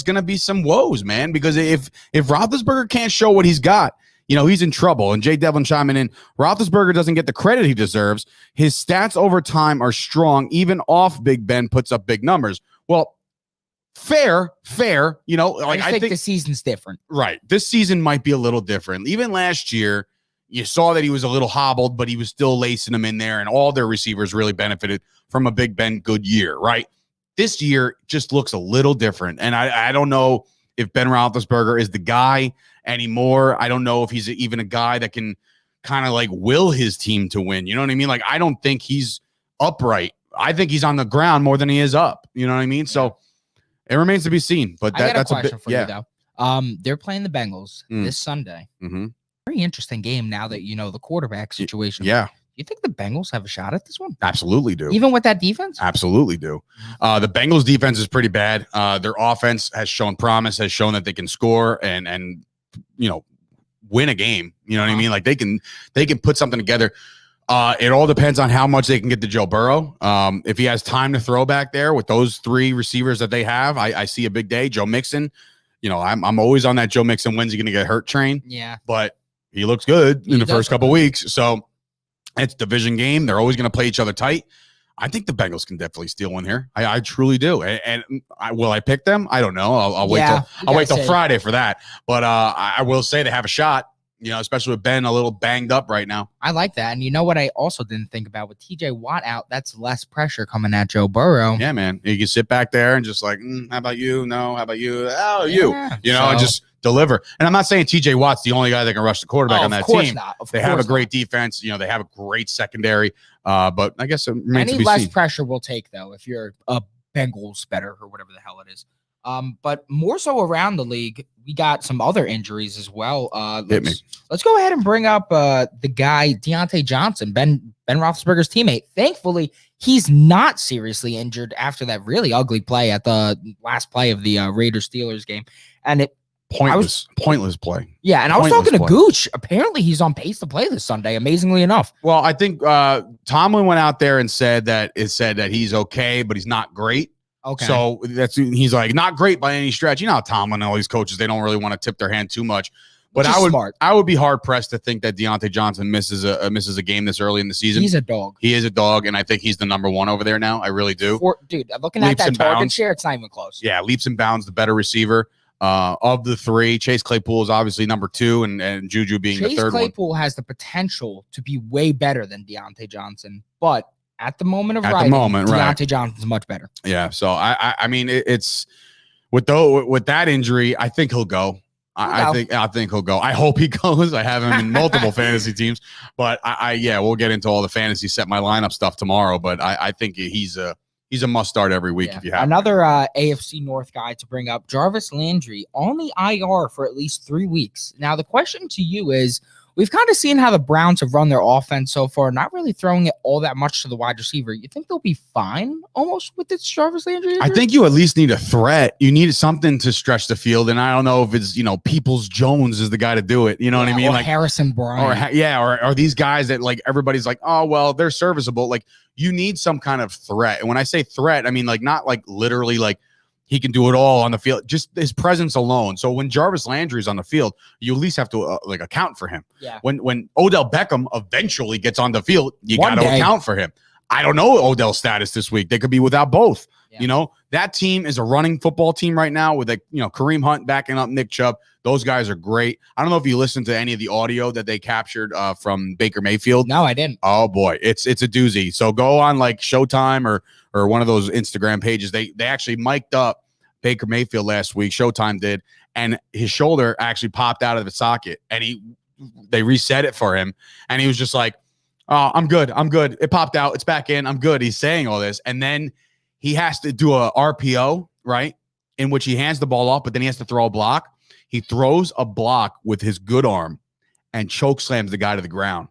going to be some woes, man, because if Roethlisberger can't show what he's got, he's in trouble. And Jay Devlin chiming in, Roethlisberger doesn't get the credit he deserves. His stats over time are strong. Even off Big Ben puts up big numbers. Well, fair. I think the season's different. Right. This season might be a little different. Even last year, you saw that he was a little hobbled, but he was still lacing them in there, and all their receivers really benefited from a Big Ben good year, right? This year just looks a little different, and I don't know if Ben Roethlisberger is the guy anymore. I don't know if he's even a guy that can kind of like will his team to win. You know what I mean? Like, I don't think he's upright. I think he's on the ground more than he is up. You know what I mean? So it remains to be seen. But I got that's a question a bit, for you though. They're playing the Bengals this Sunday. Mm-hmm. Very interesting game now that you know the quarterback situation. Yeah. You think the Bengals have a shot at this one? Absolutely do. Even with that defense? Absolutely do. The Bengals defense is pretty bad. Their offense has shown promise, has shown that they can score and win a game. You know what I mean? Like they can put something together. It all depends on how much they can get to Joe Burrow. If he has time to throw back there with those three receivers that they have, I see a big day. Joe Mixon, I'm always on that Joe Mixon, when's he going to get hurt train. Yeah. But he looks good in the first couple weeks. So it's a division game. They're always going to play each other tight. I think the Bengals can definitely steal one here. I truly do. And will I pick them? I don't know. I'll wait till Friday for that. But I will say they have a shot. Especially with Ben a little banged up right now. I like that. And you know what I also didn't think about with TJ Watt out, that's less pressure coming at Joe Burrow. Yeah, man. You can sit back there and just like, how about you? No, how about you? Oh, you. And just deliver. And I'm not saying TJ Watt's the only guy that can rush the quarterback on that team. They have a great defense. They have a great secondary. But I guess it remains to be less seen. pressure will take, though, if you're a Bengals better or whatever the hell it is. But more so around the league, we got some other injuries as well. Let's go ahead and bring up the guy Deontay Johnson, Ben Roethlisberger's teammate. Thankfully, he's not seriously injured after that really ugly play at the last play of the Raiders-Steelers game, and pointless play. Yeah, and I was talking to Gooch. Apparently, he's on pace to play this Sunday. Amazingly enough. Well, I think Tomlin went out there and said that he's okay, but he's not great. Okay. So he's like not great by any stretch. You know how Tomlin and all these coaches, they don't really want to tip their hand too much. But I would be hard pressed to think that Deontay Johnson misses a game this early in the season. He's a dog. He is a dog, and I think he's the number one over there now. I really do. Dude, looking at that target share, it's not even close. Yeah, leaps and bounds, the better receiver of the three. Chase Claypool is obviously number two, and Juju being the third one. Chase Claypool has the potential to be way better than Deontay Johnson, but at the moment of writing, Deontay Johnson's much better. Yeah, so I mean it's with that injury, I think he'll go. I think he'll go. I hope he goes. I have him in multiple fantasy teams, but we'll get into all the fantasy set my lineup stuff tomorrow. But I think he's a must start every week if you have another AFC North guy to bring up. Jarvis Landry on the IR for at least 3 weeks. Now the question to you is, we've kind of seen how the Browns have run their offense so far, not really throwing it all that much to the wide receiver. You think they'll be fine almost with this Jarvis Landry injury? I think you at least need a threat. You need something to stretch the field. And I don't know if it's, Peoples-Jones is the guy to do it. You know what I mean? Or like Harrison Bryant. Or these guys that like everybody's like, oh, well, they're serviceable. Like you need some kind of threat. And when I say threat, I mean like not like literally like he can do it all on the field, just his presence alone. So when Jarvis Landry is on the field, you at least have to account for him. Yeah. When Odell Beckham eventually gets on the field, you got to account for him. I don't know Odell's status this week. They could be without both. Yeah. That team is a running football team right now with Kareem Hunt backing up Nick Chubb. Those guys are great. I don't know if you listened to any of the audio that they captured from Baker Mayfield. No, I didn't. Oh boy, it's a doozy. So go on like Showtime or one of those Instagram pages. They actually mic'd up Baker Mayfield last week. Showtime did, and his shoulder actually popped out of the socket, and they reset it for him, and he was just like, "Oh, I'm good. It popped out. It's back in. I'm good." He's saying all this, and then he has to do a RPO, right, in which he hands the ball off, but then he has to throw a block. He throws a block with his good arm and choke slams the guy to the ground.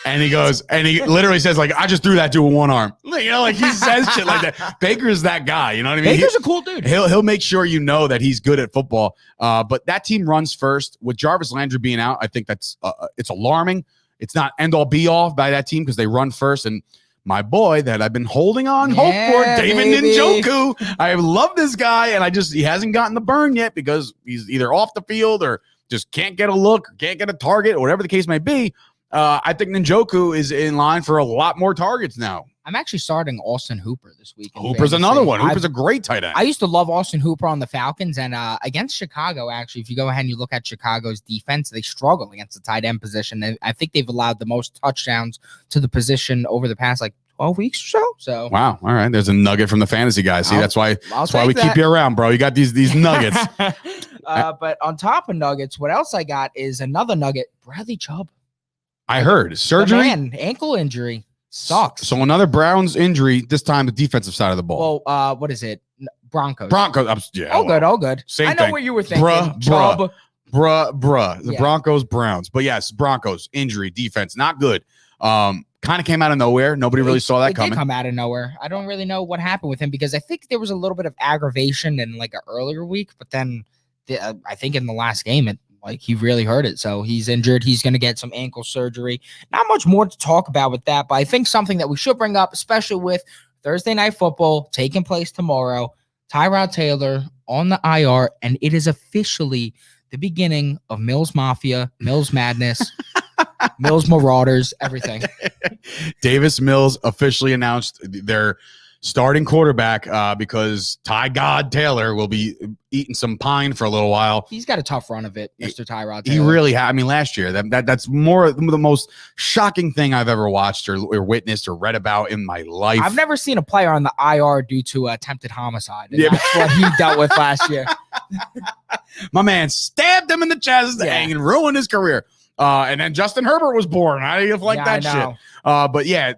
And he goes, and he literally says, like, I just threw that to a one arm. Like he says shit like that. Baker's that guy. You know what I mean? Baker's a cool dude. He'll make sure that he's good at football. But that team runs first. With Jarvis Landry being out, I think that's it's alarming. It's not end all be all by that team because they run first. And my boy that I've been holding on hope for, David Njoku. I love this guy, and he hasn't gotten the burn yet because he's either off the field or just can't get a look, or can't get a target, or whatever the case may be. I think Njoku is in line for a lot more targets now. I'm actually starting Austin Hooper this week. Hooper's another one. Hooper's a great tight end. I used to love Austin Hooper on the Falcons, and against Chicago, actually, if you go ahead and you look at Chicago's defense, they struggle against the tight end position. I think they've allowed the most touchdowns to the position over the past 12 weeks or so. So wow. All right. There's a nugget from the fantasy guys. See, that's why we keep you around, bro. You got these nuggets. But on top of nuggets, what else I got is another nugget. Bradley Chubb. I heard surgery, ankle injury. Sucks. So another Browns injury, this time the defensive side of the ball. Well, what is it? Broncos. Yeah. All good, all good. Same I know thing. what you were thinking. Bruh. The Yeah. Broncos, Browns. But yes, Broncos, injury, defense, not good. Kind of came out of nowhere. Nobody really saw that It coming. did come out of nowhere. I don't really know what happened with him because I think there was a little bit of aggravation in like an earlier week, but then I think in the last game, he really hurt it. So he's injured. He's going to get some ankle surgery. Not much more to talk about with that, but I think something that we should bring up, especially with Thursday Night Football taking place tomorrow, Tyrod Taylor on the IR, and it is officially the beginning of Mills Mafia, Mills Madness, Mills Marauders, everything. Davis Mills officially announced their starting quarterback because Ty God Taylor will be eating some pine for a little while. He's got a tough run of it, Mr. Tyrod He Taylor. really had. I mean, last year, that's more the most shocking thing I've ever watched or witnessed or read about in my life. I've never seen a player on the IR due to attempted homicide. And Yeah. that's what he dealt with last year. My man stabbed him in the chest Yeah. and ruined his career. And then Justin Herbert was born. How do you like Yeah, that I know. shit? But yeah,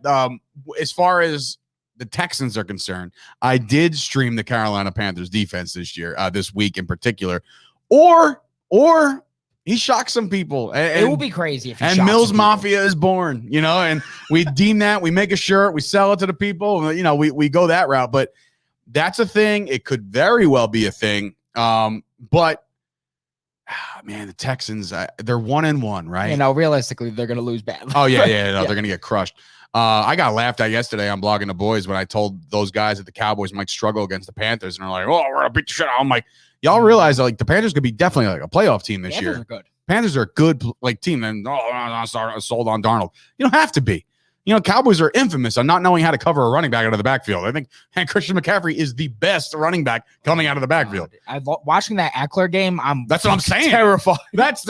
as far as the Texans are concerned, I did stream the Carolina Panthers defense this week in particular, or he shocked some people. It will be crazy if he and shot Mills some people. Mafia is born, and we deem that, we make a shirt, we sell it to the people, we go that route. But that's a thing. It could very well be a thing. But man, the Texans, they're 1-1, right? Realistically, they're going to lose badly. Oh yeah, no, Yeah. they're gonna get crushed. I got laughed at yesterday on Blogging the Boys when I told those guys that the Cowboys might struggle against the Panthers, and they're like, "Oh, we're gonna beat the shit out." I'm like, y'all realize that the Panthers could be definitely like a playoff team this Panthers year. are good. Panthers are a good team, and I'm sold on Darnold. You don't have to be. Cowboys are infamous on not knowing how to cover a running back out of the backfield. I think Christian McCaffrey is the best running back coming out of the backfield. Watching that Eckler game, That's what I'm saying. terrified. That's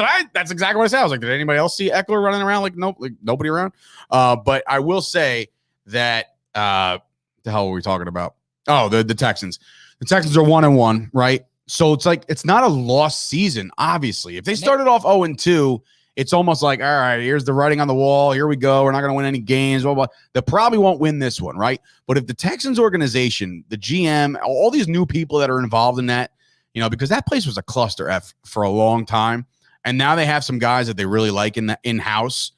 exactly what I said. I was like, did anybody else see Eckler running around? Like, nope, like nobody around. But I will say that the hell were we talking about? Oh, the Texans. The Texans are 1-1, right? So it's not a lost season, obviously. If they started off 0-2, it's almost like, all right, here's the writing on the wall. Here we go. We're not going to win any games. Blah, blah. They probably won't win this one, right? But if the Texans organization, the GM, all these new people that are involved in that, because that place was a cluster F for a long time, and now they have some guys that they really like in-house,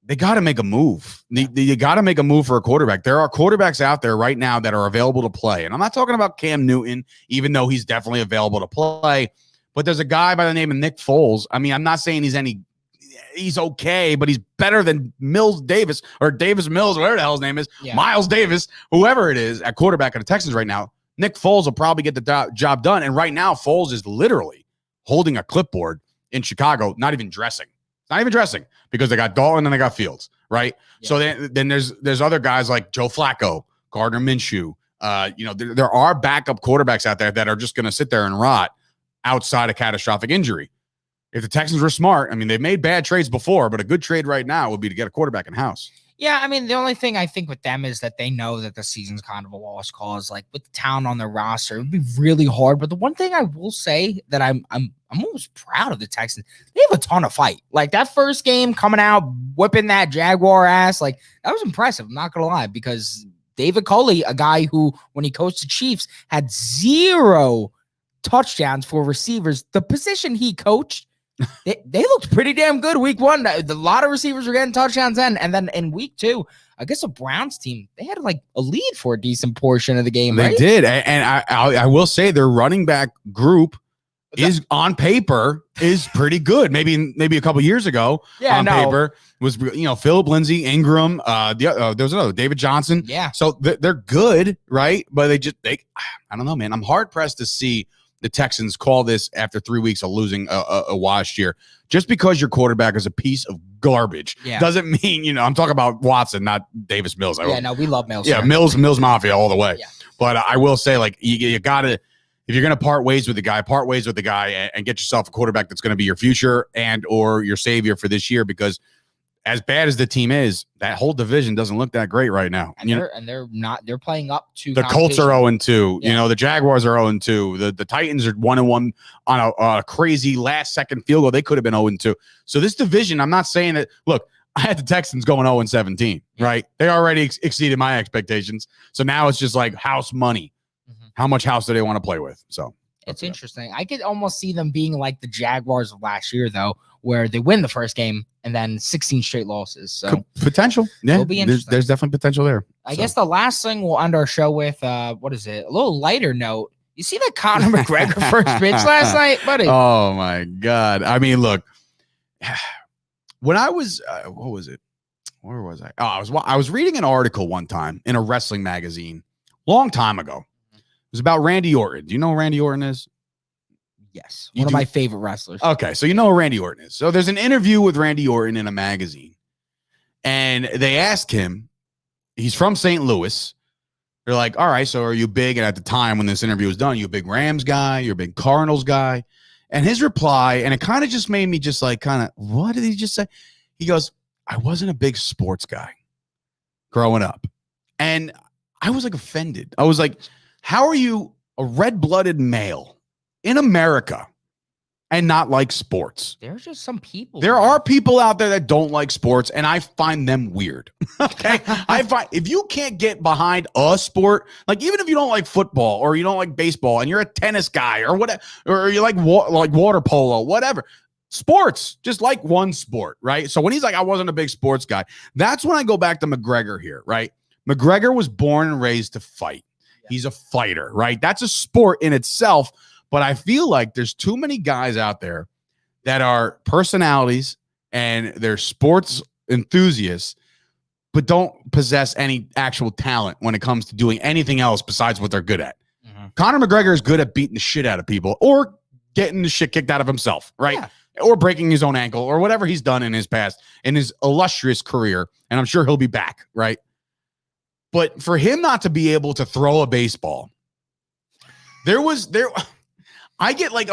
they got to make a move. You got to make a move for a quarterback. There are quarterbacks out there right now that are available to play, and I'm not talking about Cam Newton, even though he's definitely available to play. But there's a guy by the name of Nick Foles. I mean, I'm not saying he's okay, but he's better than Mills Davis or Davis Mills, whatever the hell his name is, Yeah. Miles Davis, whoever it is at quarterback of the Texans right now. Nick Foles will probably get the job done. And right now, Foles is literally holding a clipboard in Chicago, not even dressing. Not even dressing because they got Dalton and they got Fields, right? Yeah. So then there's other guys like Joe Flacco, Gardner Minshew. There are backup quarterbacks out there that are just going to sit there and rot outside of catastrophic injury. If the Texans were smart, I mean, they've made bad trades before, but a good trade right now would be to get a quarterback in-house. Yeah, I mean, the only thing I think with them is that they know that the season's kind of a lost cause. Like with the talent on their roster, it would be really hard. But the one thing I will say that I'm almost proud of the Texans, they have a ton of fight. Like that first game coming out, whipping that Jaguar ass, like that was impressive. I'm not gonna lie, because David Culley, a guy who, when he coached the Chiefs, had 0 touchdowns for receivers. The position he coached, they looked pretty damn good week 1. A lot of receivers were getting touchdowns then. And then in week 2, I guess the Browns team, they had like a lead for a decent portion of the game. They right? did. And I will say their running back group is on paper is pretty good. Maybe a couple years ago on paper was, Philip Lindsay, Ingram, there was another David Johnson. Yeah. So they're good, right? But I don't know, man. I'm hard pressed to see the Texans call this after 3 weeks of losing a washed year. Just because your quarterback is a piece of garbage doesn't mean, I'm talking about Watson, not Davis Mills. We love Mills. Yeah, Mills Mafia all the way. Yeah. But I will say, like, you got to, if you're going to part ways with the guy and get yourself a quarterback that's going to be your future or your savior for this year, because as bad as the team is, that whole division doesn't look that great right now. And they're playing up to the Colts are 0-2. Yeah. The Jaguars are 0-2. The Titans are 1-1 on a crazy last second field goal. They could have been 0-2. So this division, I'm not saying that. Look, I had the Texans going 0-17, right? They already exceeded my expectations. So now it's just like house money. How much house do they want to play with? So it's interesting. I could almost see them being like the Jaguars of last year, though, where they win the first game and then 16 straight losses. So potential. Yeah, it'll be interesting. There's definitely potential there. I guess the last thing we'll end our show with, what is it? A little lighter note. You see that Conor McGregor first pitch last night, buddy? Oh my God. I mean, look, when I was, what was it? Where was I? Oh, I was reading an article one time in a wrestling magazine, long time ago. It was about Randy Orton. Do you know who Randy Orton is? Yes. One of my favorite wrestlers. Okay. So you know who Randy Orton is. So there's an interview with Randy Orton in a magazine. And they asked him, he's from St. Louis. They're like, all right, so are you big? And at the time when this interview was done, you a big Rams guy? You're a big Cardinals guy? And his reply, and it kind of just made me just like what did he just say? He goes, I wasn't a big sports guy growing up. And I was like offended. I was like, how are you a red-blooded male in America and not like sports? There's just some people. There are people out there that don't like sports, and I find them weird. Okay? I find if you can't get behind a sport, like even if you don't like football or you don't like baseball and you're a tennis guy or whatever, or you like water polo, whatever. Sports, just like one sport, right? So when he's like, I wasn't a big sports guy, that's when I go back to McGregor here, right? McGregor was born and raised to fight. He's a fighter, right? That's a sport in itself. But I feel like there's too many guys out there that are personalities and they're sports enthusiasts, but don't possess any actual talent when it comes to doing anything else besides what they're good at. Conor McGregor is good at beating the shit out of people or getting the shit kicked out of himself, right? Yeah. Or breaking his own ankle or whatever he's done in his past, in his illustrious career. And I'm sure he'll be back, right? But for him not to be able to throw a baseball, I get like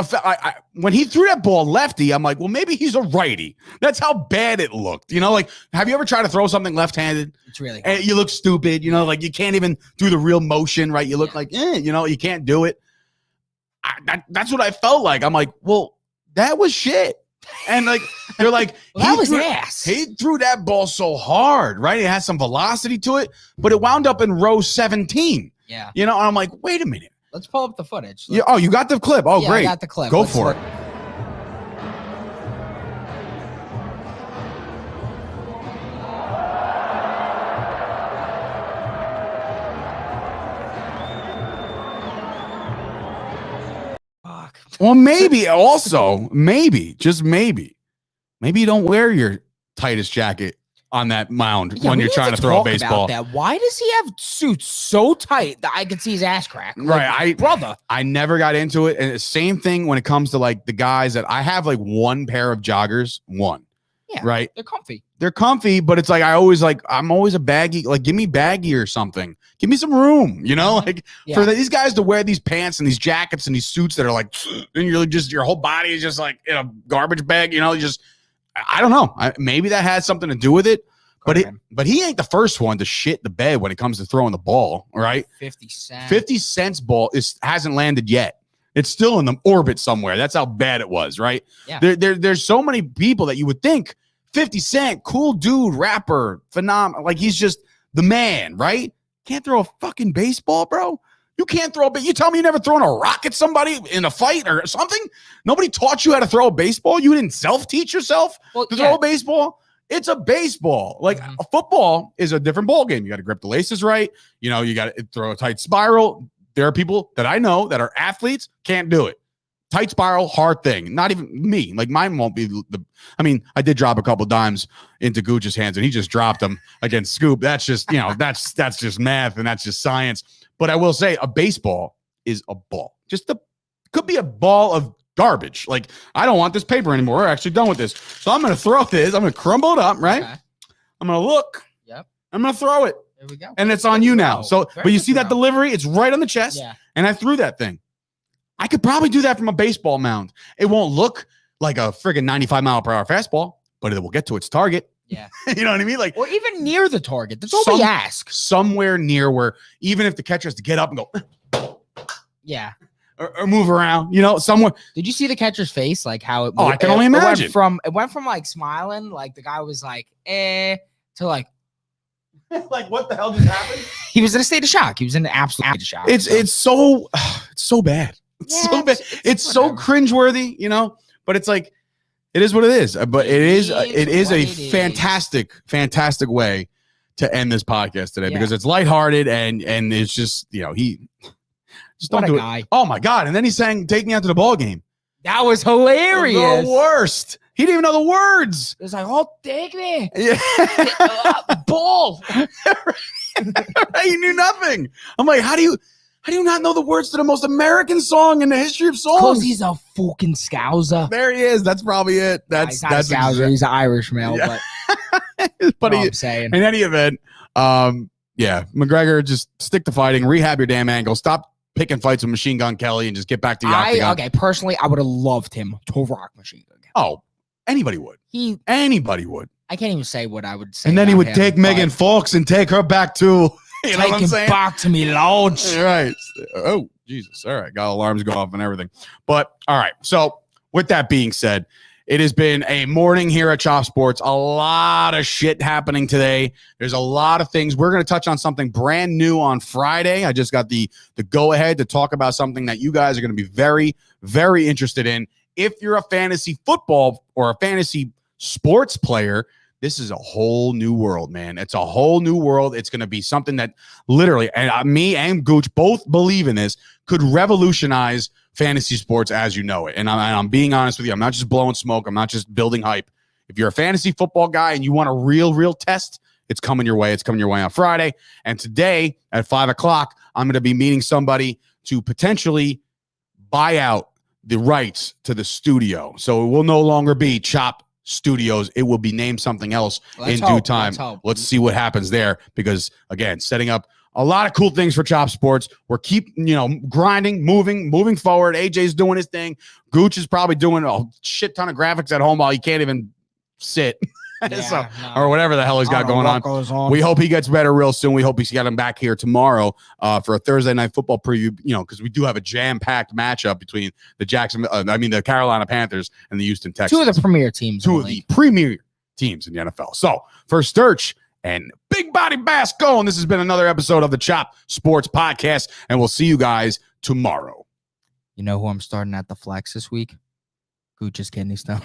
when he threw that ball lefty, I'm like, well, maybe he's a righty. That's how bad it looked. You know, like, have you ever tried to throw something left-handed? It's really and you look stupid. You know, like you can't even do the real motion, right? You look like, you know, you can't do it. That's what I felt like. I'm like, well, that was shit. And like they're like, well, that was ass. He threw that ball so hard, right? It had some velocity to it, but it wound up in row 17. Yeah, you know, and I'm like, wait a minute. Let's pull up the footage. Yeah. Oh, you got the clip. Oh, yeah, great. I got the clip. Go for it. Fuck. Well, maybe also, just maybe you don't wear your tightest jacket on that mound when you're trying to throw a baseball. Why does he have suits so tight that I can see his ass crack? Right. Brother. I never got into it. And the same thing when it comes to like the guys that I have like one pair of joggers, one. Yeah. Right. They're comfy. They're comfy, but it's like I'm always a baggy, like give me baggy or something. Give me some room, you know, like for these guys to wear these pants and these jackets and these suits that are like, and you're like just your whole body is just like in a garbage bag, you know, I don't know. Maybe that has something to do with it, but he ain't the first one to shit the bed when it comes to throwing the ball, right? 50 Cent. 50 Cent's ball hasn't landed yet. It's still in the orbit somewhere. That's how bad it was, right? Yeah. There's so many people that you would think 50 Cent, cool dude, rapper, phenomenal. Like he's just the man, right? Can't throw a fucking baseball, bro. You can't throw you tell me you never thrown a rock at somebody in a fight or something? Nobody taught you how to throw a baseball? You didn't self-teach yourself to throw a baseball? It's a baseball. Like a football is a different ball game. You got to grip the laces right. You know, you got to throw a tight spiral. There are people that I know that are athletes, can't do it. Tight spiral, hard thing. Not even me. Like mine won't be I mean, I did drop a couple dimes into Gooch's hands and he just dropped them against Scoop. That's just, you know, that's just math and that's just science. But I will say a baseball is a ball. Could be a ball of garbage. Like, I don't want this paper anymore. We're actually done with this. So I'm going to throw this. I'm going to crumble it up, right? Okay. I'm going to look. Yep. I'm going to throw it. There we go. And it's on you now. So, but you see that delivery? It's right on the chest. Yeah. And I threw that thing. I could probably do that from a baseball mound. It won't look like a friggin' 95-mile-per-hour fastball, but it will get to its target. Yeah. You know what I mean? Like, or even near the target. That's all we ask. Somewhere near where even if the catcher has to get up and go. Yeah. or move around, somewhere. Did you see the catcher's face? Like how it Oh, I can only imagine. It went from like smiling, like the guy was like, to like, like what the hell just happened? He was in a state of shock. He was in an absolute state of shock. It's so bad. It's so bad. It's so cringeworthy, but it's like, it is what it is. But it is a fantastic way to end this podcast today because it's lighthearted and it's just, he just don't do it. Oh my God. And then he sang "Take Me Out to the Ball Game." That was hilarious. The worst. He didn't even know the words. It was like, "Oh, take me." Yeah. Ball. He knew nothing. I'm like, how do you not know the words to the most American song in the history of songs? Because he's a fucking scouser. There he is. That's probably it. He's not a scouser. He's an Irish male, but I'm saying. In any event, McGregor, just stick to fighting, rehab your damn ankle, stop picking fights with Machine Gun Kelly, and just get back to the octagon. Okay, personally, I would have loved him to rock Machine Gun Kelly. Oh, anybody would. Anybody would. I can't even say what I would say. And then he would take Megan Fox and take her back too. You know what I'm saying? Back to me, Lord. Right. Oh, Jesus. All right. Got alarms go off and everything. But all right. So with that being said, it has been a morning here at Chop Sports. A lot of shit happening today. There's a lot of things. We're going to touch on something brand new on Friday. I just got the go ahead to talk about something that you guys are going to be very, very interested in. If you're a fantasy football or a fantasy sports player, this is a whole new world, man. It's a whole new world. It's going to be something that literally, and me and Gooch both believe in this, could revolutionize fantasy sports as you know it. And I'm being honest with you. I'm not just blowing smoke. I'm not just building hype. If you're a fantasy football guy and you want a real test, it's coming your way. It's coming your way on Friday. And today at 5 o'clock, I'm going to be meeting somebody to potentially buy out the rights to the studio. So it will no longer be Chop Studios. It will be named something else in due time. Let's see what happens there, because again, setting up a lot of cool things for Chop Sports. We're grinding, moving forward. AJ's doing his thing. Gooch is probably doing a shit ton of graphics at home while he can't even sit. Or whatever the hell he's got going on. We hope he gets better real soon. We hope he's got him back here tomorrow for a Thursday night football preview, because we do have a jam-packed matchup between the Carolina Panthers and the Houston Texans. Two of the premier teams. Two of the premier teams in the NFL. So for Sturch and Big Body Bass going, this has been another episode of the Chop Sports Podcast, and we'll see you guys tomorrow. You know who I'm starting at the flex this week? Gooch's kidney stone.